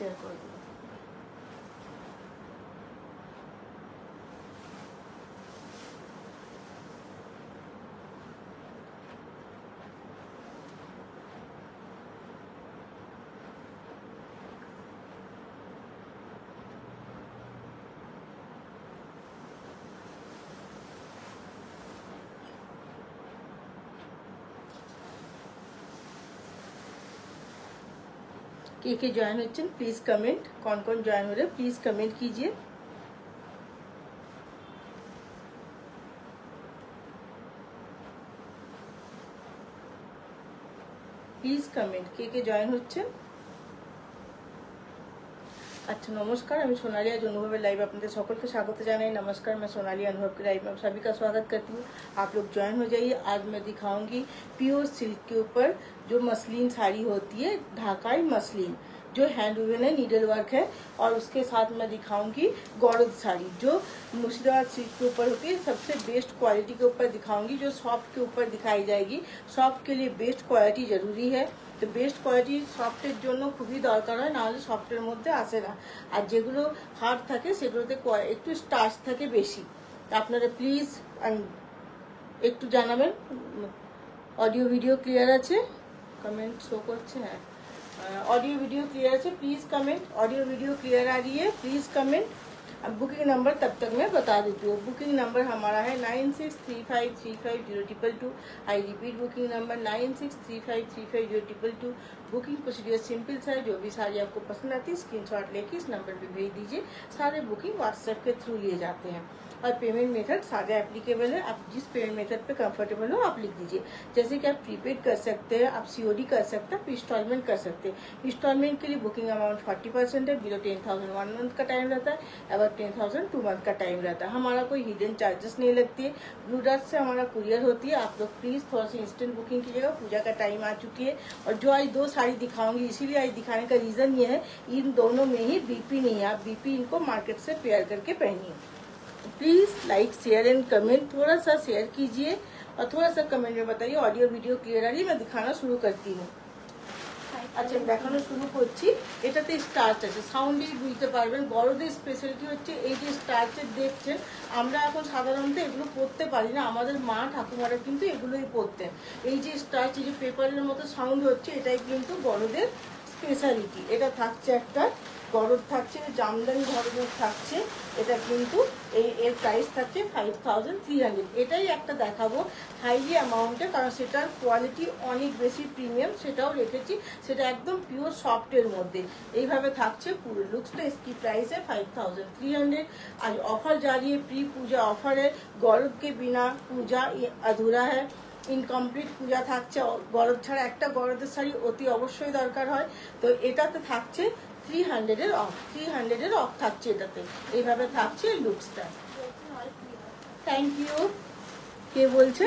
Share করে দেবো। के ज्वाइन होच्छेन प्लीज कमेंट, कौन कौन ज्वाइन हो रहे प्लीज कमेंट कीजिए। प्लीज कमेंट के ज्वाइन होच्छेन। अच्छा नमस्कार, मैं सोनाली आज अनुभव लाइव अपने सकल के स्वागत जानाई। नमस्कार, मैं सोनाली अनुभव के लाइव में सभी का स्वागत करती हूँ। आप लोग ज्वाइन हो जाइए। आज मैं दिखाऊंगी प्योर सिल्क के ऊपर जो मसलिन साड़ी होती है, ढाकाई मसलिन जो हैंड वूवन है, नीडल वर्क है, और उसके साथ मैं दिखाऊंगी गौरद साड़ी जो मुर्शिदाबाद सिल्क के ऊपर होती है। सबसे बेस्ट क्वालिटी के ऊपर दिखाऊंगी, जो सॉफ्ट के ऊपर दिखाई जाएगी। सॉफ्ट के लिए बेस्ट क्वालिटी जरूरी है, तो बेस्ट क्वालिटी सॉफ्टेर जोन्नो खूबই दरकार है, ना हले सॉफ्टेर मध्य आसे ना। और जेगुलो हार्ड थाके सेगुलोते एकटू स्टार्च थाके बेशी। आपनारा प्लिज एकटू जानाबेन। ऑडियो वीडियो क्लियर आछे? कमेंट शो करछे? हाँ, ऑडियो वीडियो क्लियर है, please comment. Audio video clear आ रही है, प्लीज कमेंट। अब बुकिंग नंबर तब तक मैं बता देती हूँ। बुकिंग नंबर हमारा है 9635350222। I repeat, booking number 9635350222। Booking procedure simple है, जो भी साड़ी आपको पसंद आती है स्क्रीनशॉट लेके इस नंबर पे भेज दीजिए। सारे बुकिंग व्हाट्सएप के थ्रू लिए जाते हैं और पेमेंट मेथड सारे एप्लीकेबल है। आप जिस पेमेंट मेथड पे कंफर्टेबल हो आप लिख दीजिए। जैसे कि आप प्रीपेड कर सकते हैं, आप सीओडी कर सकते हैं, आप इंस्टॉलमेंट कर सकते हैं। इंस्टॉलमेंट के लिए बुकिंग अमाउंट 40% है। बिलो 10,000 1 मंथ का टाइम रहता है, अबाउट 10,000 2 मंथ का टाइम रहता है। हमारा कोई हिडन चार्जेस नहीं लगती है। ब्लू डार्ट से हमारा कुरियर होती है। आप लोग प्लीज थोड़ा सा इंस्टेंट बुकिंग कीजिएगा। पूजा का टाइम आ चुकी है और जो आज 2 साड़ी दिखाऊंगी, इसीलिए आज दिखाने का रीजन ये है, इन दोनों में ही बीपी नहीं है। आप बीपी इनको मार्केट से पेयर करके पहनिए। Please like share and comment, थोड़ा सा शेयर कीजिए और थोड़ा सा कमेंट में बताइए ऑडियो वीडियो क्लियर आ रही है। मैं दिखाना शुरू करती हूँ। আচ্ছা দেখানো শুরু করছি। এটাতে স্টার্চ আছে, সাউন্ডেই বুঝতে পারবেন। গরদের স্পেশালিটি হচ্ছে এই যে স্টার্চের দেখছেন, আমরা এখন সাধারণত এগুলো পরতে পারি না, আমাদের মা ঠাকুমারা কিন্তু এগুলোই পরতেন। এই যে স্টার্চ, এই যে পেপারের মতো সাউন্ড হচ্ছে, এটাই কিন্তু গরদের স্পেশালিটি। এটা থাকছে একটা গরদ থাকছে, জামদানি ধরনের থাকছে। এটা কিন্তু এর প্রাইস থাকছে 5300। এটাই একটা দেখাবো হাইলি অ্যামাউন্টে, কারণ সেটার কোয়ালিটি অনেক বেশি প্রিমিয়াম, সেটাও রেখেছি। সেটা একদম পিওর সফটের মধ্যে এইভাবে থাকছে পুরো লুকসটা। इसकी प्राइस है 5300। आज ऑफर जारी है, प्री पूजा ऑफर है। गौरव के बिना पूजा अधूरा है, इनकमप्लीट पूजा থাকছে। গরদ ছাড়া একটা গরদের শাড়ি অতি অবশ্যই দরকার হয়। তো এটাতে থাকছে 300 অফ, 300 অফ থাকছে এটাতে। এইভাবে থাকছে লুকসটা। Thank you. কে বলছে?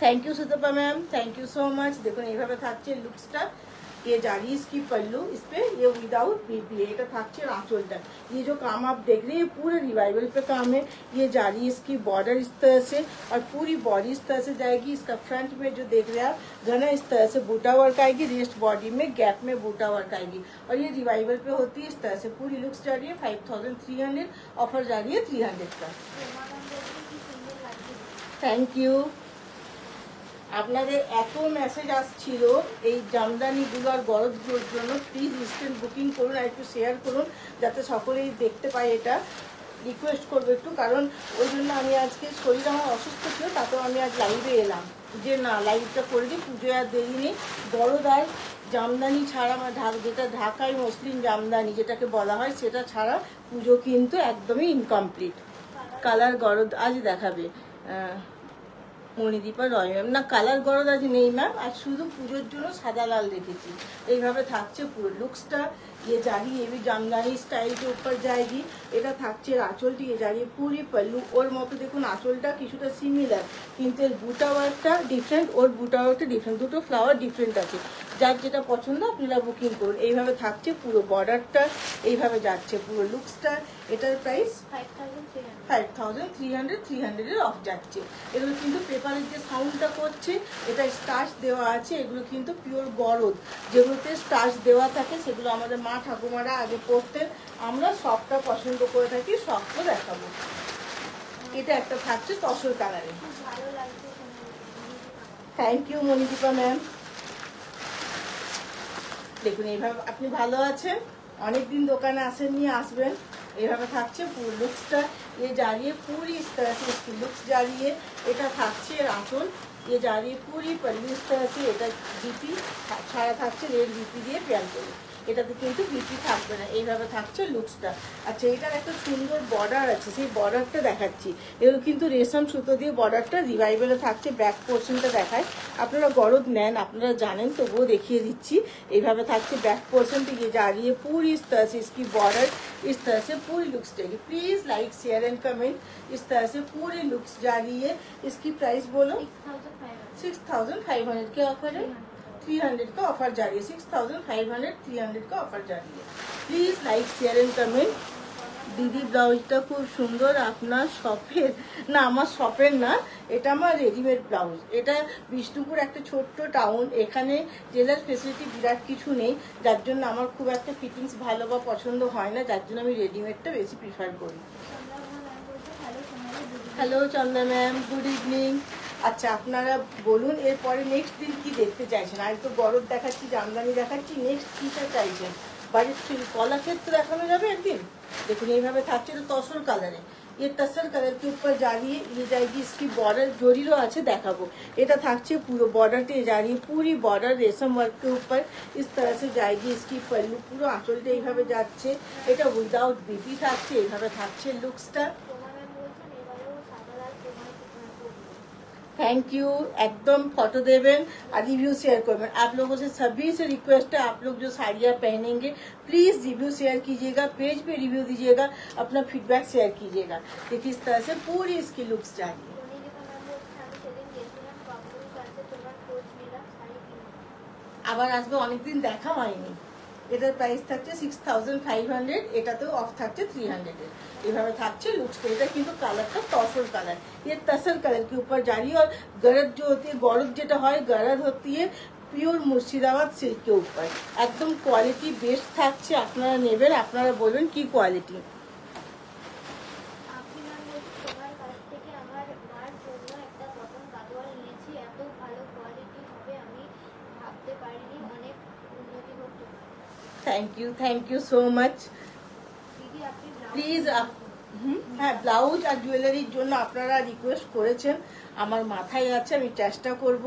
Thank you Sutapa ma'am, thank you so much. देखो এইভাবে থাকছে লুকসটা। ये जारी इसकी पल्लू, इस पे ये विदाउट बीपी है। এটা থাকছে आंचलটা। ये जो काम आप देख रहे हैं पूरे रिवाइवल पे काम है। ये जारी इसकी बॉर्डर इस तरह से और पूरी बॉडी इस तरह से जाएगी। इसका फ्रंट में जो देख रहे हैं आप घना इस तरह से बूटा वर्क आएगी, रेस्ट बॉडी में गैप में बूटा वर्क आएगी और ये रिवाइवल पे होती है। इस तरह से पूरी लुक्स जा रही है 5300। ऑफर जा रही है 300 का। Thank you. আপনাদের এত মেসেজ আসছিল এই জামদানিগুলো আর গরদগুলোর জন্য, প্লিজ ইনস্ট্যান্ট বুকিং করুন আর একটু শেয়ার করুন যাতে সকলেই দেখতে পায়। এটা রিকোয়েস্ট করবো একটু, কারণ ওই জন্য আমি আজকে শরীর আমার অসুস্থ ছিল, তাতেও আমি আজ লাইভে এলাম যে না লাইভটা করে দিই। পুজোয় আর দেরি নেই। গরদ আর জামদানি ছাড়া যেটা ঢাকাই মসলিন জামদানি যেটাকে বলা হয়, সেটা ছাড়া পুজো কিন্তু একদমই ইনকমপ্লিট। কালার গরদ আজ দেখাবে মণিদীপা রয় ম্যাম। না কালার গরদ আজ নেই ম্যাম, আজ শুধু পুজোর জন্য সাদা লাল রেখেছি। এইভাবে থাকছে পুরো লুকসটা। ये जारी ये भी जामदानी स्टाइल के ऊपर जाएगी। এটা থাকছে আঁচলটি, ये जारी पूरी पल्लू ওর মতো দেখুন আঁচলটা কিছুটা সিমিলার, কিন্তু এর বুটা ওয়ার্কটা ডিফারেন্ট, ওর বুটা ওয়ার্কটা ডিফারেন্ট, দুটো ফ্লাওয়ার ডিফারেন্ট আছে। যার যেটা পছন্দ আপনারা বুকিং করুন। এইভাবে থাকছে পুরো বর্ডারটা, এইভাবে যাচ্ছে পুরো লুকসটা। এটার প্রাইস 5300, 300 এর অফ যাচ্ছে। এগুলো কিন্তু পেপার লোকালের যে সাউন্ডটা করছে এটা স্টার্চ দেওয়া আছে, এগুলো কিন্তু পিওর গরদ, যেগুলোতে স্টার্চ দেওয়া থাকে সেগুলো আমাদের মা ঠাকুমারা আগে পরতেন। আমরা সবটা পছন্দ করে থাকি, সবটা দেখাবো। এটা একটা থাকছে তসর কালারে। Thank you Monidipa ma'am. দেখুন এইভাবে আপনি ভালো আছেন, অনেকদিন দোকানে আসেননি, আসবেন। এইভাবে থাকছে পুরো লুকসটা, ये जा रही है पूरी इस तरह से, इसकी लुक्स जा रही है। এটা থাকছে আঁচল, ये जा रही है पूरी पल्लू इस तरह से। এটা বিপি ছাড়া থাকছে, রেড বিপি দিয়ে পেয়ার করে, এটাতে কিন্তু বিপি থাকবে না। এইভাবে থাকছে লুকসটা। আচ্ছা, এটার একটা সুন্দর বর্ডার আছে, সেই বর্ডারটা দেখাচ্ছি। এগুলো কিন্তু রেশম সুতো দিয়ে বর্ডারটা রিভাইভেলে থাকছে। ব্যাক পোর্শনটা দেখায়, আপনারা গরদ নেন, আপনারা জানেন, তবুও দেখিয়ে দিচ্ছি। এইভাবে থাকছে ব্যাক পোর্শনটা, ये जा रही है पूरी इस तरह से, इसकी बॉर्डर इस तरह से पूरी लुक्स देगी। Please like share and comment. इस तरह से पूरी लुक्स जा रही है। इसकी प्राइस बोलो। 6500 के ऑफर है, 300 का ऑफर जा रही है। 6500 300 का ऑफर जा रही है। Please like share and comment. দিদি ব্লাউজটা খুব সুন্দর, আপনার শপের না? আমার শপের না, এটা আমার রেডিমেড ব্লাউজ। এটা বিষ্ণুপুর একটা ছোট্ট টাউন, এখানে জেলার ফেসিলিটি বিরাট কিছু নেই, যার জন্য আমার খুব একটা ফিটিংস ভালো বা পছন্দ হয় না, যার জন্য আমি রেডিমেডটা বেশি প্রিফার করি। হ্যালো চন্দা ম্যাম, গুড ইভিনিং। আচ্ছা, আপনারা বলুন এরপরে নেক্সট দিন কি দেখতে চাইছেন? আজ তো গরদ দেখাচ্ছি, জামদানি দেখাচ্ছি, নেক্সট কিটা চাইছেন? বাড়ির কলাক্ষেত্র দেখানো যাবে একদিন। देखो এইভাবে থাকছে, এটা তসর কালারে। ये तसर कलर के ऊपर जा रही है, ये जाएगी इसकी बॉर्डर জরিরও আছে দেখাবো। এটা থাকছে পুরো বর্ডারটা जा रही है, पूरी बॉर्डर रेशम वर्क के ऊपर इस तरह से जाएगी इसकी पल्लू। পুরো আঁচলটা এইভাবে যাচ্ছে, এটা উইদাউট বিপি থাকছে। এইভাবে থাকছে লুকসটা। Thank you. एकदम फोटो देवें और रिव्यू शेयर करवें। आप लोगों से सभी से रिक्वेस्ट है, आप लोग जो साड़ियाँ पहनेंगे प्लीज रिव्यू शेयर कीजिएगा, पेज पे रिव्यू दीजिएगा, अपना फीडबैक शेयर कीजिएगा। देखिए इस तरह से पूरी इसकी लुक्स चाहिए। আবার আসবে, অনেকদিন দেখা হয়নি। এটার প্রাইস থাকছে 6500, এটাতেও অফ থাকছে 300 এর। এভাবে থাকছে লুকসটা। এটা কিন্তু কালারটা তসর কালার, ये तसर कलर के ऊपर जा रही है। और गरज जो होती है, गरज যেটা হয়, गरज होती है পিওর মুর্শিদাবাদ সিল্কের উপর। একদম কোয়ালিটি বেস্ট থাকছে, আপনারা নেবেন, আপনারা বলবেন কি quality. Thank you so much. Please হ্যাঁ, ব্লাউজ আর জুয়েলারির জন্য আপনারা রিকোয়েস্ট করেছেন, আমার মাথায় আছে, আমি চেষ্টা করব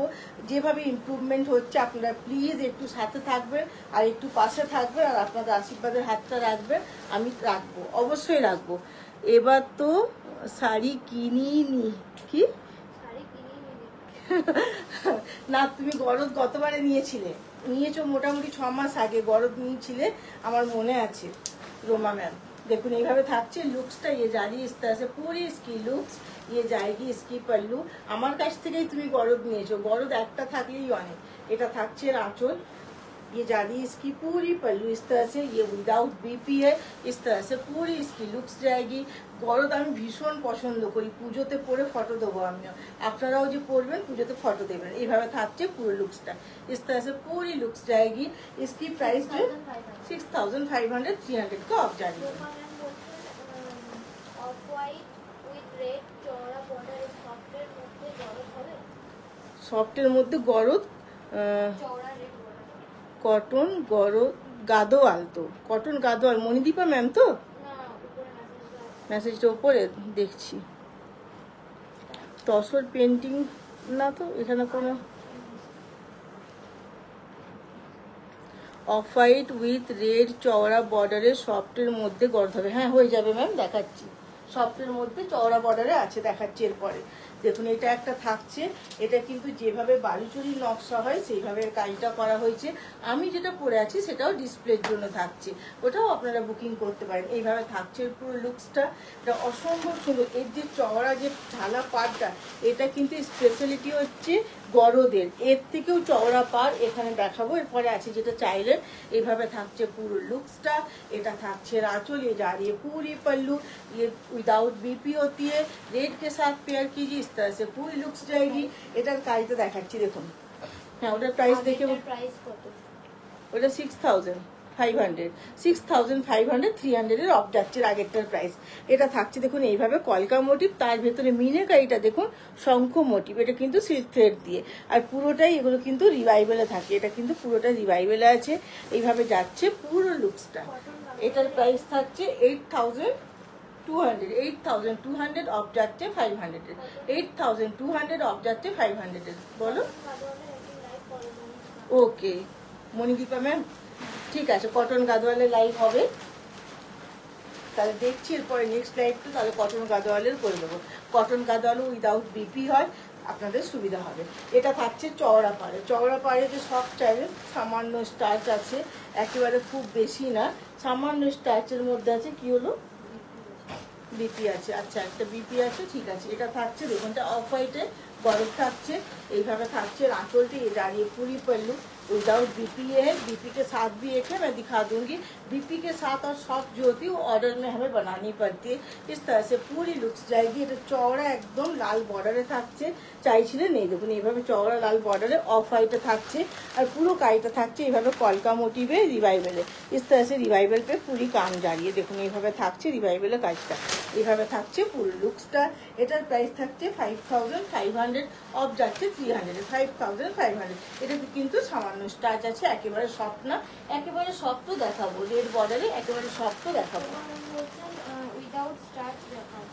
যেভাবে ইমপ্রুভমেন্ট হচ্ছে। আপনারা প্লিজ একটু সাথে থাকবেন আর একটু পাশে থাকবেন, আর আপনাদের আশীর্বাদের হাতটা রাখবেন। আমি রাখবো, অবশ্যই রাখবো। এবার তো শাড়ি কিনিনি, কি না? তুমি গরদ গতবারে নিয়েছো মোটামুটি 6 মাস আগে গরদ নিয়েছিলে, আমার মনে আছে রোমা ম্যাম। দেখুন এইভাবে থাকছে লুকসটা। ये जा रही है इस तरह से पूरी इसकी लुक्स, ये जाएगी इसकी पल्लू। আমার কাছ থেকেই তুমি গরদ নিয়েছো, গরদ একটা থাকলেই অনেক। এটা থাকছে আঁচল, ये जा रही है इसकी पूरी पल्लू इस तरह से, ये विदाउट बीपी है। इस तरह से पूरी इसकी लुक्स जाएगी। গরদ আমি ভীষণ পছন্দ করি, পুজোতে পরে ফটো দেবো আমিও, আপনারাও যে পরবেন পুজোতে ফটো দেবেন। এইভাবে থাকছে পুরো লুকসটা। इस तरह से पूरी लुक्स जाएगी। इसकी प्राइस जो 6500 300 का ऑफ जाएगी। সফটের মধ্যে গরদ, কটন গরদ, গাদোয়াল। তো কটন গাদোয়াল মণিদীপা ম্যাম তো? মেসেজটা উপরে দেখছি, তসর পেন্টিং না তো এখানে কোনো। অফ হোয়াইট উইথ রেড চওড়া বর্ডারের সফটের মধ্যে গরদ হবে। হ্যাঁ হয়ে যাবে ম্যাম, দেখাচ্ছি। সফটের মধ্যে চওড়া বর্ডারে আছে, দেখাচ্ছি এরপরে। দেখুন এটা একটা থাকছে, এটা কিন্তু যেভাবে বালুচুরির নকশা হয় সেইভাবে কাজটা করা হয়েছে। আমি যেটা পরে আছি সেটাও ডিসপ্লের জন্য থাকছে, ওটাও আপনারা বুকিং করতে পারেন। এইভাবে থাকছে পুরো লুকসটা। এটা অসম্ভব সুন্দর। এর যে চওড়া যে ঢালা পাড়টা, এটা কিন্তু স্পেশালিটি হচ্ছে গরদের, এর থেকেও চওড়া পাড় এখানে দেখাবো এরপরে আছে, যেটা চাইলে। এইভাবে থাকছে পুরো লুকসটা। এটা থাকছে आंचल, ये जा रही है पूरी पल्लू, ये विदाउट बीपी होती है। रेड के साथ पेयर कीजिए, इस तरह से पूरी लुक्स जाएगी। এটার কাজটা দেখাচ্ছি দেখুন। হ্যাঁ ওটার প্রাইস দেখে প্রাইস কত? ওটা 6500 6500 300 এর অফ যাচ্ছে আগেরটার প্রাইস। এটা থাকছে দেখুন এইভাবে কলকা মোটিভ, তার ভেতরে মিনাকারিটা দেখুন শঙ্খ মোটিভ, এটা কিন্তু সিল্ক থ্রেড দিয়ে, আর পুরোটাই এগুলো কিন্তু রিভাইভেলে থাকে, এটা কিন্তু পুরোটা রিভাইভেলে আছে। এইভাবে যাচ্ছে পুরো লুকসটা। এটার প্রাইস থাকছে 8200 অফ যাচ্ছে 500 8200 অফ যাচ্ছে 500 বলো। ওকে মণিদীপা ম্যাম ঠিক আছে, কটন গাদোয়ালের লাইভ হবে, তাহলে দেখছি এরপরে নেক্সট লাইভটা তাহলে কটন গাদোয়ালের করে দেবো। কটন গাদোয়ালও উইদাউট বিপি হয়, আপনাদের সুবিধা হবে। এটা থাকছে চওড়া পাড়ে, চওড়া পাড়ে যে সব চাইলে সামান্য স্টার্চ আছে, একেবারে খুব বেশি না, সামান্য স্টার্চের মধ্যে আছে। কি হলো বিপি আছে, আচ্ছা একটা বিপি আছে, ঠিক আছে। এটা থাকছে দেখুন এটা অফ হোয়াইটে বরফ থাকছে, এইভাবে থাকছে। आंचल ये जारिए पूरी पल्लू विदाउट बीपी है, बीपी के साथ भी एक है, मैं दिखा दूंगी। बीपी के साथ और सॉफ्ट जो होती है वो ऑर्डर में हमें बनानी पड़ती है। इस तरह से पूरी लुक्स जाएगी। এটা চওড়া একদম লাল বর্ডারে থাকছে, চাইছিলেন এই দেখুন এইভাবে চওড়া লাল বর্ডারে অফ হোয়াইটে থাকছে, আর পুরো কাজটা থাকছে এইভাবে কলকা মোটিভে রিভাইভেলে। इस तरह से रिवाइवल पे पूरी काम जारी है, দেখুন এইভাবে থাকছে রিভাইভেলের কাজটা, এইভাবে থাকছে পুরো লুকসটা। এটার প্রাইস থাকছে 5500 অফ যাচ্ছে 300 5500। এটাতে কিন্তু সামান্য স্টার্চ আছে, একেবারে সফট না, একেবারে সফটও দেখাবো, রেড বর্ডারে একেবারে সফটও দেখাবো।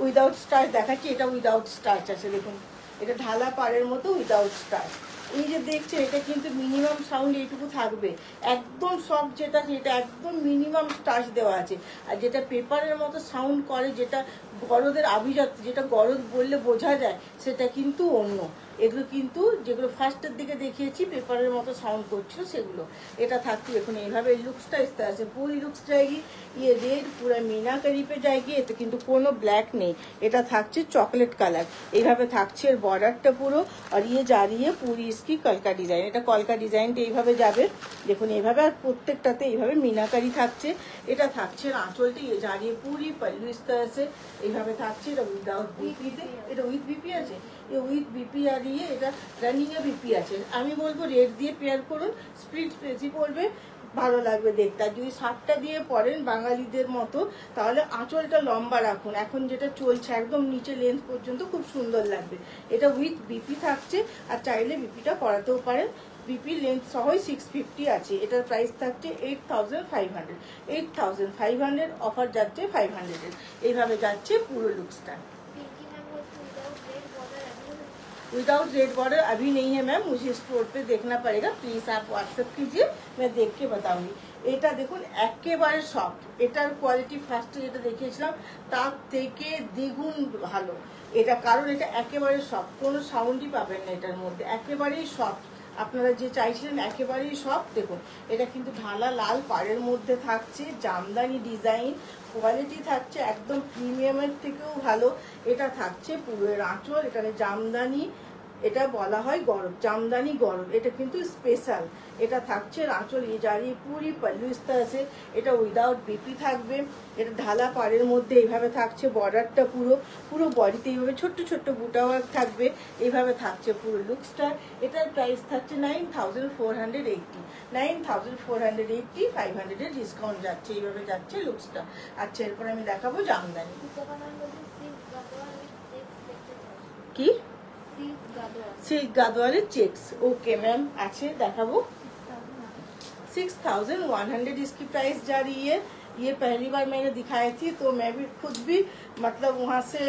উইদাউট স্টার্চ দেখাচ্ছি, এটা উইদাউট স্টার্চ আছে দেখুন, এটা ঢালা পাড়ের মতো উইদাউট স্টার্চ। এই যে দেখছেন এটা কিন্তু মিনিমাম সাউন্ড এইটুকু থাকবে, একদম সফট যেটা সেটা একদম মিনিমাম স্টার্চ দেওয়া আছে। আর যেটা পেপারের মতো সাউন্ড করে, যেটা গরদের আভিজাত্য, যেটা গরদ বললে বোঝা যায়, সেটা কিন্তু অন্য। এগুলো কিন্তু যেগুলো ফার্স্টের দিকে দেখিয়েছি পেপারের মতো সাউন্ড করছিল সেগুলো। এটা থাকছে দেখুন এইভাবে লুকসটা इस तरह से पूरी लुक्स जाएगी। ये रेड पूरा मीनाकारी पे जाएगी, এতে কিন্তু কোনো ব্ল্যাক নেই, এটা থাকছে চকলেট কালার। এইভাবে থাকছে এর বর্ডারটা পুরো, আর ये जा रही है पूरी इसकी কলকা ডিজাইন। এটা কলকা ডিজাইনটা এইভাবে যাবে দেখুন এইভাবে, আর প্রত্যেকটাতে এইভাবে মিনাকারি থাকছে। এটা থাকছে আঁচলটা ये जा रही है पूरी पल्लू इस तरह से এইভাবে থাকছে। এটা উইদাউট বিপি, এটা উইথ বিপি আছে, ये উইথ বিপি আর দিয়ে এটা রানিং এ বিপি আছে। আমি বলবো রেড দিয়ে পেয়ার করুন, স্প্লিট বেশি পড়বে, ভালো লাগবে দেখতে। আর যদি শার্টটা দিয়ে পরেন বাঙালিদের মতো তাহলে আঁচলটা লম্বা রাখুন, এখন যেটা চলছে একদম নিচে লেন্থ পর্যন্ত খুব সুন্দর লাগবে। এটা উইথ বিপি থাকছে, আর চাইলে বিপিটা করাতেও পারেন, বিপি লেন্থ সহই 650 আছে। এটার প্রাইস থাকছে 8500 অফার যাচ্ছে 500 এর। এইভাবে যাচ্ছে পুরো লুকসটা। विदाउट रेड बॉर्डर अभी नहीं है मैम, मुझे स्टोर पे देखना पड़ेगा, प्लीज आप व्हाट्सएप कीजिए, मैं देख के बताऊंगी। এটা দেখুন একেবারে সফট, এটার কোয়ালিটি ফার্স্টে যেটা দেখিয়েছিলাম তার থেকে দ্বিগুণ ভালো এটা, কারণ এটা একেবারে সফট, কোনো সাউন্ডই পাবেন না এটার মধ্যে, একেবারেই সফট। আপনারা যে চাইছিলেন একেবারেই সফট। দেখুন এটা কিন্তু ঢালা লাল পাড়ের মধ্যে থাকছে, জামদানি ডিজাইন, কোয়ালিটি থাকছে একদম প্রিমিয়ামের থেকেও ভালো। এটা থাকছে পুরো আঁচল, এখানে জামদানি, এটা বলা হয় গরব, জামদানি গরব, এটা কিন্তু স্পেশাল। এটা থাকছে আঁচল ये जा रही है पूरी पल्लू इस तरह से। এটা উইদাউট বিপি থাকবে, এটা ঢালা পাড়ের মধ্যে এইভাবে থাকছে, বর্ডারটা পুরো পুরো বডিতে এইভাবে ছোট্ট ছোট্ট বুটা ওয়ার্ক থাকবে, এইভাবে থাকছে পুরো লুকসটা। এটার প্রাইস থাকছে 9480 9480 500 এর ডিসকাউন্ট যাচ্ছে, এইভাবে যাচ্ছে লুকসটা। আচ্ছা এরপর আমি দেখাবো জামদানি। কি सिल्क गादोয়ালের चेक्स, ओके मैम अच्छे देखाबो। 6100 इसकी प्राइस जा रही है। ये पहली बार मैंने दिखाई थी तो मैं भी खुद भी मतलब वहाँ से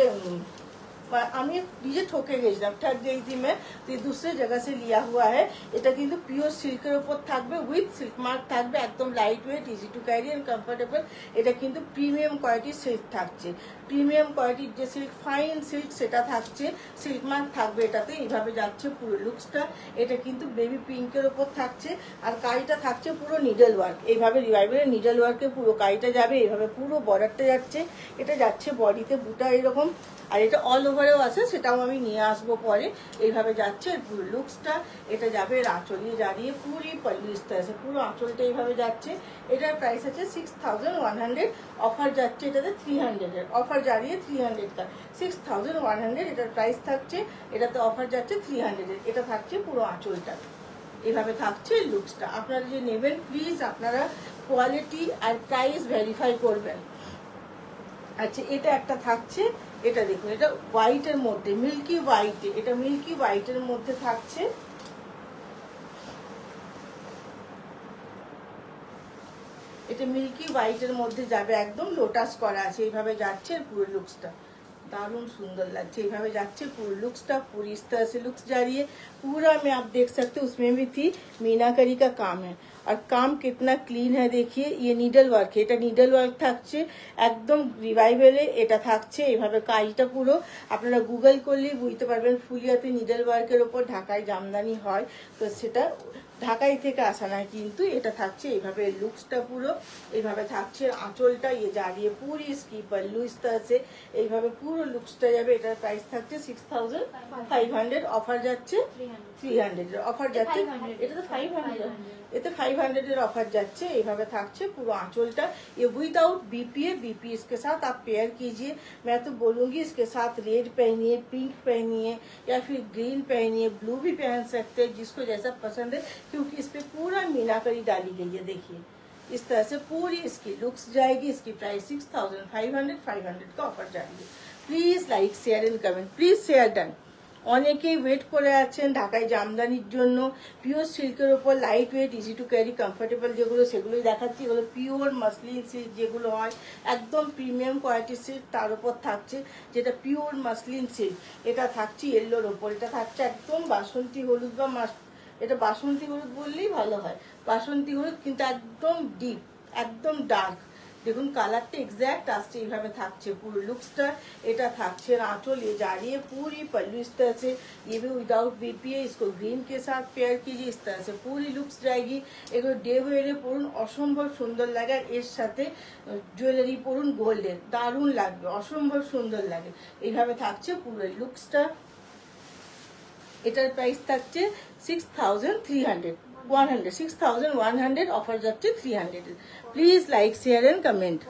আমি নিজে ঠকে গেছিলাম, ঠক গई थी मैं, तो दूसरे जगह से लिया हुआ है। এটা কিন্তু পিওর সিল্কের উপর থাকবে, উইথ সিল্ক মার্ক থাকবে, একদম light weight, easy to carry and comfortable. এটা কিন্তু প্রিমিয়াম কোয়ালিটির সিল্ক থাকছে, প্রিমিয়াম কোয়ালিটির যে সিল্ক, ফাইন সিল্ক সেটা থাকছে, সিল্ক মার্ক থাকবে এটাতে। এইভাবে যাচ্ছে পুরো লুকসটা। এটা কিন্তু বেবি পিঙ্কের উপর থাকছে, আর কাজটা থাকছে পুরো নিডল ওয়ার্ক, এইভাবে রিভাইভেলের নিডল ওয়ার্কে পুরো কাজটা যাবে, এইভাবে পুরো বর্ডারটা যাচ্ছে। এটা যাচ্ছে বডিতে বুটা এরকম, আর এটা অল ওভার ওভারেও আছে, সেটাও আমি নিয়ে আসবো পরে। এইভাবে যাচ্ছে পুরো লুকসটা। এটা যাবে আঁচলিয়ে জারিয়ে পুরি পল্লু ইস্তে আছে, পুরো আঁচলটা এইভাবে যাচ্ছে। এটার প্রাইস আছে 6100, অফার যাচ্ছে এটাতে 300-এর, অফার জারিয়ে 300 का 6100 এটার প্রাইস থাকছে, এটাতে অফার যাচ্ছে 300-এর। এটা থাকছে পুরো আঁচলটা, এভাবে থাকছে লুকসটা। আপনারা যে নেবেন প্লিজ আপনারা কোয়ালিটি আর প্রাইস ভেরিফাই করবেন। আচ্ছা, এটা একটা থাকছে, এটা দেখুন, এটা হোয়াইটের মধ্যে, মিল্কি হোয়াইট, এটা মিল্কি হোয়াইটের মধ্যে থাকছে। এটা মিল্কি হোয়াইটের মধ্যে যাবে, একদম লোটাস করা আছে, এইভাবে যাচ্ছে পুরো লুকসটা। दारुण सुंदर लगता है, এইভাবে যাচ্ছে পুরো লুকসটা। पूरी इस तरह से लुक्स जा रही है पूरा में, आप देख सकते हो उसमें भी थी मीनाकारी का काम है, और काम कितना क्लीन है देखिए। ये নিডল ওয়ার্ক, এটা নিডল ওয়ার্ক থাকছে, একদম রিভাইভেলে এটা থাকছে। এইভাবে কাজটা পুরো আপনারা গুগল করলেই বুঝতে পারবেন। ফুলিয়াতে নিডল ওয়ার্কের ওপর ঢাকায় জামদানি হয়, তো সেটা ঢাকাই থেকে আসা না, কিন্তু এটা থাকছে এইভাবে লুকসটা পুরো এইভাবে থাকছে। আঁচলটা ইয়ে জারিয়ে পুরি इसकी पल्लू इस तरह से এইভাবে পুরো লুকসটা যাবে। এটার প্রাইস থাকছে 6500, অফার যাচ্ছে 300 এর, অফার যাচ্ছে। এটা তো 500, এতে 500 এর অফার যাচ্ছে। এইভাবে থাকছে পুরো আঁচলটা। ये विदाउट बीपीए, बीपी इसके साथ आप पेयर कीजिए। मैं तो बोलूंगी इसके साथ रेड पहनिए, पिंक पहनिए, या फिर ग्रीन पहनिए, ब्लू भी पहन सकते हैं, जिसको जैसा पसंद है, क्योंकि इस पे पूरा मीनाकारी डाली गई है। देखिए इस तरह से पूरी इसकी लुक्स जाएगी। इसकी प्राइस 6500, 500 का ऑफर जाएगी। Please like share and comment, please share done. অনেকেই ওয়েট করে আছেন ঢাকায় জামদানির জন্য, পিওর সিল্কের ওপর light weight, easy to carry, comfortable যেগুলো, সেগুলোই দেখাচ্ছি। এগুলো পিওর মাসলিন সিল্ক যেগুলো হয়, একদম প্রিমিয়াম কোয়ালিটির সিল্ক, তার উপর থাকছে যেটা পিওর মাসলিন সিল্ক। এটা থাকছে ইয়েলোর ওপর, এটা থাকছে একদম বাসন্তী হলুদ বা এটা বাসন্তী হলুদ বললেই ভালো হয়, বাসন্তী হলুদ, কিন্তু একদম ডিপ, একদম ডার্ক। দেখুন কালারটা एग्जैक्ट আসছে, এইভাবে থাকছে পুরো লুকসটা। এটা থাকছে आंचल ये जा रही है पूरी पल्लू इस तरह से, ये भी विदाउट बीपीए, इसको ग्रीन के साथ पेयर कीजिए। इस तरह से पूरी लुक्स जाएगी। এগুলো ডে ওয়ারে পরুন, অসম্ভব সুন্দর লাগে। আর এর সাথে জুয়েলারি পরুন গোল্ডের, দারুণ লাগবে, অসম্ভব সুন্দর লাগে। এইভাবে থাকছে পুরো লুকসটা। এটার প্রাইস থাকছে 6100, অফার যাচ্ছে 300। Please like share and comment.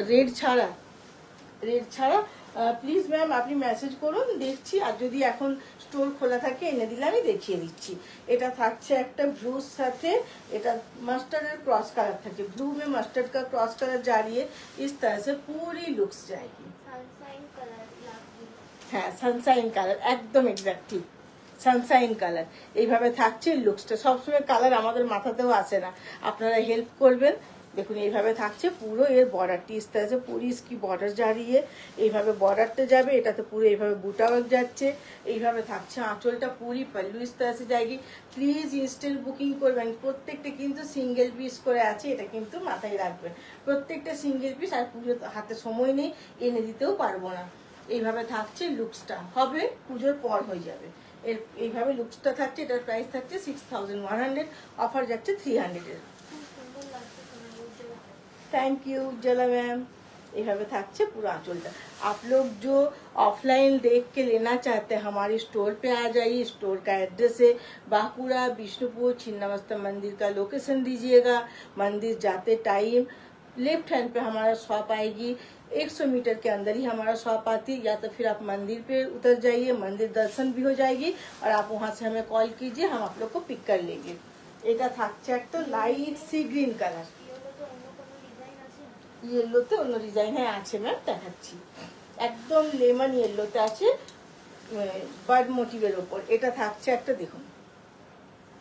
Red ছাড়া, রেড ছাড়া প্লিজ ম্যাম আপনি মেসেজ করুন, দেখছি। আর যদি এখন স্টোর খোলা থাকে এনে দিলে আমি দেখিয়ে দিচ্ছি। এটা থাকছে একটা ব্লুর সাথে, এটা মাস্টার্ডের ক্রস কালার থাকে, ব্লू में मस्टर्ड का क्रॉस कलर जा रही है। इस तरह से पूरी लुक्स जाएगी। হ্যাঁ সানশাইন কালার, একদম এক্স্যাক্টলি সানশাইন কালার। এইভাবে থাকছে লুকসটা। সবসময় কালার আমাদের মাথাতেও আসে না, আপনারা হেল্প করবেন। দেখুন এইভাবে থাকছে পুরো। এর বর্ডারটি इस तरह से पूरी इसकी बॉर्डर जा रही है। এইভাবে বর্ডারটা যাবে, এটাতে পুরো এইভাবে বুটা ওয়ার্ক যাচ্ছে। এইভাবে থাকছে আঁচলটা, পুরি পল্লু इस तरह से जाएगी। প্লিজ ইনস্ট্যান্ট বুকিং করবেন। প্রত্যেকটা কিন্তু সিঙ্গেল পিস করে আছে, এটা কিন্তু মাথায় রাখবেন। প্রত্যেকটা সিঙ্গেল পিস, আর পুজো হাতে সময় নেই, এনে দিতেও পারবো না। এইভাবে থাকছে লুকসটা, হবে পুজোর পর হয়ে যাবে। এর এইভাবে লুকসটা থাকছে। এটার প্রাইস থাকছে 6100, অফার যাচ্ছে 300 এর। Thank you Ujjwala ma'am. এইভাবে থাকছে পুরো আঁচলটা। आप लोग जो ऑफलाइन देख के लेना चाहते हैं हमारे स्टोर पे आ जाइए। स्टोर का एड्रेस है बांकुड़ा विष्णुपुर छिन्नमस्ता मंदिर का लोकेशन दीजिएगा। मंदिर जाते टाइम लेफ्ट हैंड पे हमारा शॉप आएगी, 100 मीटर के अंदर ही हमारा शॉप आती है। या तो फिर आप मंदिर पे उतर जाइए, मंदिर दर्शन भी हो जाएगी, और आप वहाँ से हमें कॉल कीजिए, हम आप लोग को पिक कर लेंगे। এটা থাকছে একটা লাইট সি গ্রিন কালার, ইয়েলোতে অন্য ডিজাইন আছে ম্যাম, দেখাচ্ছি। একদম লেমন ইয়েলোতে আছে বার্ড মোটিভের ওপর। এটা থাকছে একটা, দেখুন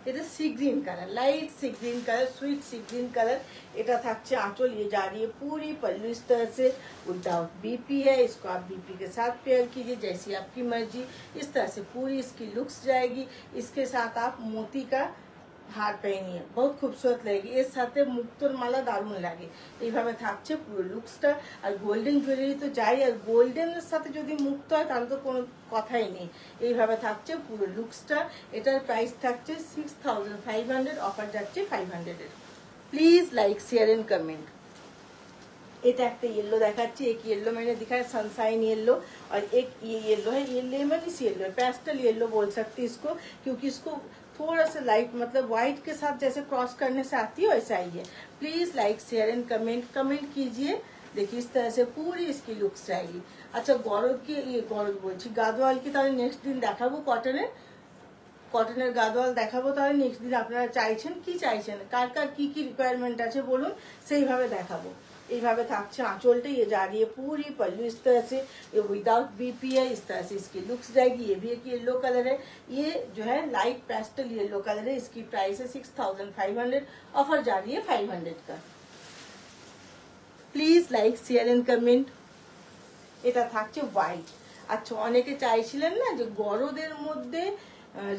এটা सी ग्रीन कलर, लाइट सी ग्रीन कलर, स्वीट सी ग्रीन कलर। এটা থাকছে आंचल ये जा रही है पूरी पल्लू इस तरह से, विदाउट बीपी है। इसको आप बीपी के साथ पेयर कीजिए, जैसी आपकी मर्जी। इस तरह से पूरी इसकी लुक्स जाएगी। इसके साथ आप मोती का হার পহনিয়ে, বহুত খুবসুরত লাগেগি। এর সাথে মুক্তোর মালা দারুণ লাগে। এইভাবে থাকছে পুরো লুকসটা। আর গোল্ডেন জুয়েলারি তো যাই, আর গোল্ডেনের সাথে যদি মুক্ত হয় তাহলে তো কোনো কথাই নেই। এইভাবে থাকছে পুরো লুকসটা। এটার প্রাইস থাকছে 6500, অফার যাচ্ছে 500 এর। Please like share and comment. এটা একটা येलो দেখাচ্ছি, एक येलो मैंने दिखाया सनशाइन येलो, और एक ये येलो है, ये लेमनिश येलो है, पेस्टल येलो बोल सकते हैं इसको, क्योंकि इसको थोड़ा सा लाइट मतलब व्हाइट के साथ जैसे क्रॉस करने से आती है वैसा ही है। Please like share and comment कीजिए। देखिए इस तरह से पूरी इसकी लुक्स रहेगी। अच्छा गौरव की, ये गौरव बोलছি গাদোয়াল की তাহলে নেক্সট দিন দেখাবো, কটনের গাদোয়াল দেখাবো। তাহলে নেক্সট দিন আপনারা চাইছেন কি চাইছেন, কার কার কি কি রিকোয়ারমেন্ট আছে বলুন, সেইভাবে দেখাবো। এইভাবে থাকছে आंचलটা, ये जा रही है पूरी पल्लू इस तरह से, ये विदाउट बीपी है, इस तरह से इसकी लुक्स जाएगी। ये भी एक येलो कलर है, ये जो है लाइट पेस्टल येलो कलर है, इसकी प्राइस है 6500, ऑफर जा रही है 500 का। Please like share and comment. এটা থাকছে হোয়াইট। আচ্ছা অনেকে চাইছিলেন না যে গরদের মধ্যে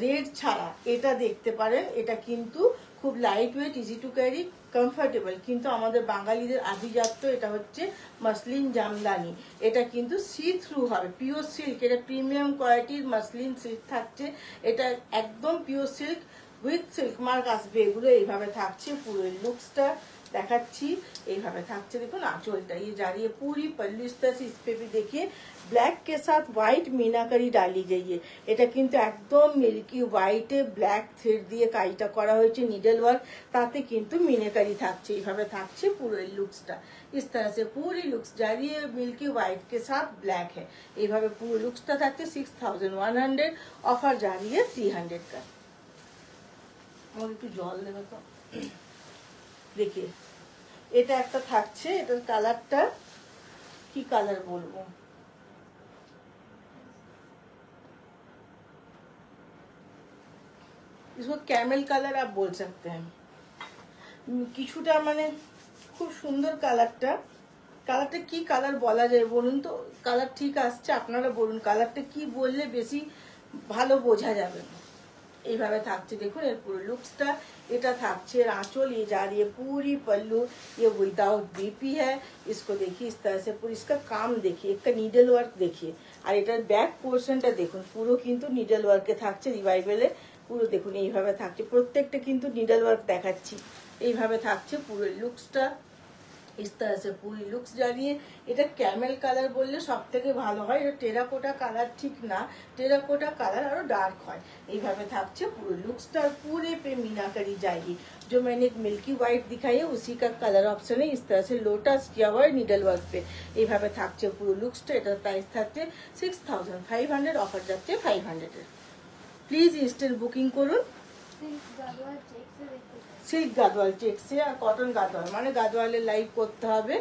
রেড ছাড়া, এটা দেখতে পারেন। এটা কিন্তু খুব light weight, easy to carry, comfortable, কিন্তু আমাদের বাঙালিদের আভিজাত্য। এটা হচ্ছে মসলিন জামদানি, এটা কিন্তু সি থ্রু হবে, পিওর সিল্ক, এটা প্রিমিয়াম কোয়ালিটির মসলিন সিল্ক থাকছে। এটা একদম pure silk with silk mark আসবে, এগুলো এইভাবে থাকছে। পুরো লুকসটা দেখাচ্ছি, এইভাবে থাকছে। দেখুন आंचलটা, ये जा रही है पूरी पल्लू इस तरह से। इस पे भी देखिए ब्लैक के साथ व्हाइट मीनाकारी डाली गई है। এটা কিন্তু একদম মিল্কি হোয়াইটে ব্ল্যাক থ্রেড দিয়ে কাজটা করা হয়েছে, নিডল ওয়ার্ক, তাতে কিন্তু মিনাকারি থাকছে। এইভাবে থাকছে পুরো লুকসটা। इस तरह से पूरी लुक्स जा रही है, मिल्की व्हाइट के साथ ब्लैक है। এইভাবে পুরো লুকসটা থাকছে 6100, অফার जा रही है 300 का। আমাকে একটু জল দেবে তো। देखिए এটা একটা থাকছে, এটার কালারটা কি কালার বলবো, इसको कैमल कलर आप बोल सकते हैं। কিছুটা মানে খুব সুন্দর কালারটা। কালারটা কি কালার বলা যায় বলুন তো, কালার ঠিক আসছে আপনারা বলুন, কালারটা কি বললে বেশি ভালো বোঝা যাবে। এইভাবে থাকছে দেখুন এর পুরো লুকসটা। এটা থাকছে आंचल, ये जा रही है पूरी पल्लू, ये विदाउट बीपी है। इसको देखिए इस तरह से पूरी, इसका काम देखिए, इसका नीडल वर्क देखिए, আর এটার ব্যাক পোর্শনটা দেখুন, পুরো কিন্তু নিডল ওয়ার্কে থাকছে। রিভাইভেলে পুরো দেখুন এইভাবে থাকছে, প্রত্যেকটা কিন্তু নিডল ওয়ার্ক দেখাচ্ছি। এইভাবে থাকছে পুরো লুকসটা। इस तरह से पूरी लुक्स जा रही है। এটা ক্যামেল কালার বললে সবথেকে ভালো হয়, এটা টেরাকোটা কালার ঠিক না, টেরাকোটা কালার আরো ডার্ক হয়। এইভাবে থাকছে পুরো লুকসটা, पूरे पे मीनाकारी जाएगी। जो मैंने एक मिल्की व्हाइट दिखाई है उसी का कलर ऑप्शन है। इस तरह से लोटस किया हुआ है निडल वर्क पे। এইভাবে থাকছে পুরো লুকসটা। এটার প্রাইস থাকছে 6500, অফার যাচ্ছে 500 এর। প্লিজ ইনস্ট্যান্ট বুকিং করুন। সিল্ক গাদোয়াল চেকসে আর কটন গাদোয়াল, মানে গাদোয়ালের লাইভ করতে হবে,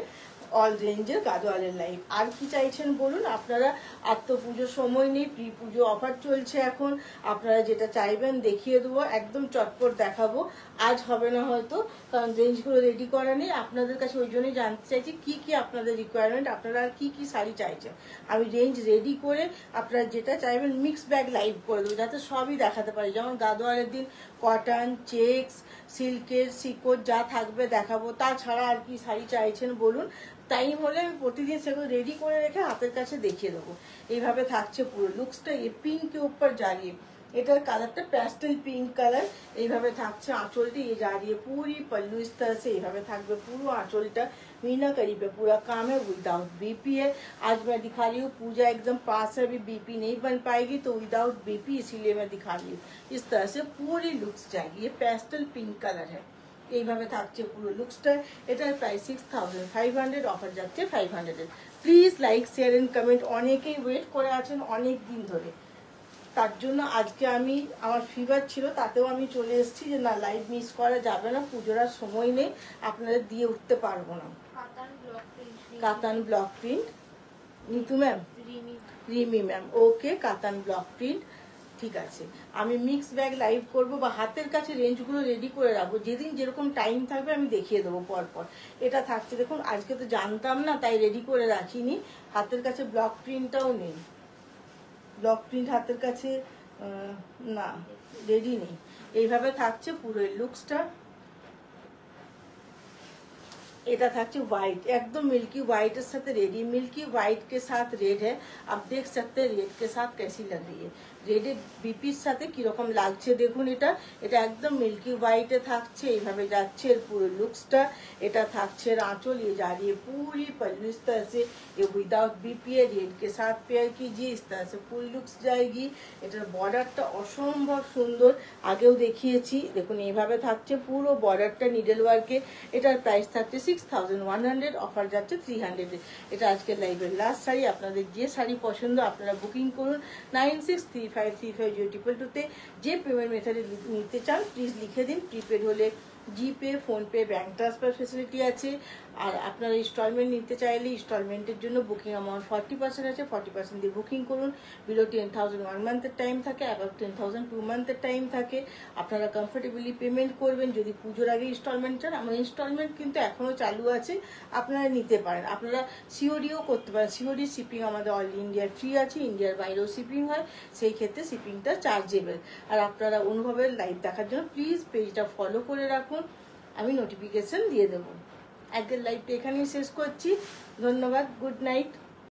অল রেঞ্জের গাদোয়ালের লাইভ। আর কি চাইছেন বলুন আপনারা। আর তো পুজোর সময় নেই, প্রি পুজো অফার চলছে এখন। আপনারা যেটা চাইবেন দেখিয়ে দেবো, একদম চটপট দেখাবো। আজ হবে না হয়তো, কারণ রেঞ্জগুলো রেডি করা নেই। আপনাদের কাছে ওই জন্যই জানতে চাইছি কি কি আপনাদের রিকোয়ারমেন্ট, আপনারা আর কি কি শাড়ি চাইছেন। আমি রেঞ্জ রেডি করে আপনারা যেটা চাইবেন মিক্স ব্যাগ লাইভ করে দেবো, যাতে সবই দেখাতে পারি। যেমন গাদোয়ালের দিন কটন, চেক্স, সিল্কের, সিকোর যা থাকবে দেখাবো। তাছাড়া আর কি শাড়ি চাইছেন বলুন, টাইম হলে আমি প্রতিদিন সেগুলো রেডি করে রেখে হাতের কাছে দেখিয়ে দেবো। এইভাবে থাকছে পুরো লুকসটা। ये पिंक के ऊपर जा रही है, এটার কালারটা প্যাস্টেল পিঙ্ক কালার। এইভাবে থাকছে आंचलটি, ये जा रही है पूरी पल्लू इस तरह से। এইভাবে থাকবে পুরো आंचलটা, मीनाकारी पे पूरा काम है, विदाउट बीपी है। आज मैं दिखा रही हूँ, पूजा एकदम पास है, अभी बीपी नहीं बन पाएगी तो विदाउट बीपी, इसीलिए मैं दिखा रही हूँ। इस तरह से पूरी लुक्स जाएगी। ये पेस्टल पिंक कलर है। এইভাবে থাকছে পুরো লুকসটা। এটার প্রাইস 6500, অফার যাচ্ছে 500 এর। Please like share and comment. অনেকেই ওয়েট করে আছেন অনেক দিন ধরে, তার জন্য আজকে আমি, আমার ফিভার ছিল তাতেও আমি চলে এসেছি যে না লাইভ মিস করা যাবে না, পুজোর আর সময় নেই, আপনাদের দিয়ে উঠতে পারবো না। Katan block print, Nitu ma'am, Rimi ma'am, okay katan block print, ঠিক আছে। আমি মিক্স ব্যাগ লাইভ করব বা হাতের কাছে রেঞ্জগুলো রেডি করে রাখবো, যেদিন যেরকম টাইম থাকবে আমি দেখিয়ে দেবো পরপর। এটা থাকছে দেখুন, আজকে তো জানতাম না তাই রেডি করে রাখিনি। হাতের কাছে ব্লক প্রিন্টটাও নেই, ব্লক প্রিন্ট হাতের কাছে না, রেডি নেই। এইভাবে থাকছে পুরো লুকসটা। এটা থাকছে व्हाइट, एकदम मिल्की व्हाइट के साथ रेड, मिल्की व्हाइट के साथ रेड है। आप देख सकते हैं रेड के साथ कैसी लग रही है। रेडे বিপির সাথে কিরকম লাগছে দেখুন। এটা একদম মিল্কি হোয়াইটে থাকছে, এইভাবে যাচ্ছে এর পুরো লুকসটা। এটা থাকছে आंचल, ये जा रही है पूरी पल्लू इस तरह से, ये विदाउट बीपी है, रेड के साथ पेयर कीजिए, इस तरह से फुल लुक्स जाएगी। এটার বর্ডারটা অসম্ভব সুন্দর, আগেও দেখিয়েছি দেখুন এইভাবে থাকছে পুরো বর্ডারটা নিডল ওয়ার্কে। এটার প্রাইস থাকছে 6100, অফার যাচ্ছে 300। এটা আজকের লাইভের লাস্ট শাড়ি। আপনাদের যে শাড়ি পছন্দ আপনারা বুকিং করুন 9635350222 যে পেমেন্ট মেথডে নিতে চান প্লিজ লিখে দিন। প্রিপেড হলে জিপে, ফোনপে, ব্যাঙ্ক ট্রান্সফার ফেসিলিটি আছে। আর আপনারা ইনস্টলমেন্ট নিতে চাইলে ইনস্টলমেন্টের জন্য বুকিং অ্যামাউন্ট 40% আছে, 40% দিয়ে বুকিং করুন। বিলো 10,000 1 মান্থের টাইম থাকে, অ্যাবাভ 10,000 2 মান্থের টাইম থাকে। আপনারা কমফোর্টেবলি পেমেন্ট করবেন। যদি পুজোর আগে ইনস্টলমেন্ট চান, আমার ইনস্টলমেন্ট কিন্তু এখনও চালু আছে, আপনারা নিতে পারেন। আপনারা সিওডিও করতে পারেন। সিওডি শিপিং আমাদের অল ইন্ডিয়ার ফ্রি আছে, ইন্ডিয়ার বাইরেও শিপিং হয়, সেই ক্ষেত্রে শিপিংটা চার্জেবল। আর আপনারা অনুভবের লাইভ দেখার জন্য প্লিজ পেজটা ফলো করে রাখুন, আমি নোটিফিকেশন দিয়ে দেবো। আজকের লাইভটা এখানেই শেষ করছি। ধন্যবাদ, গুড নাইট।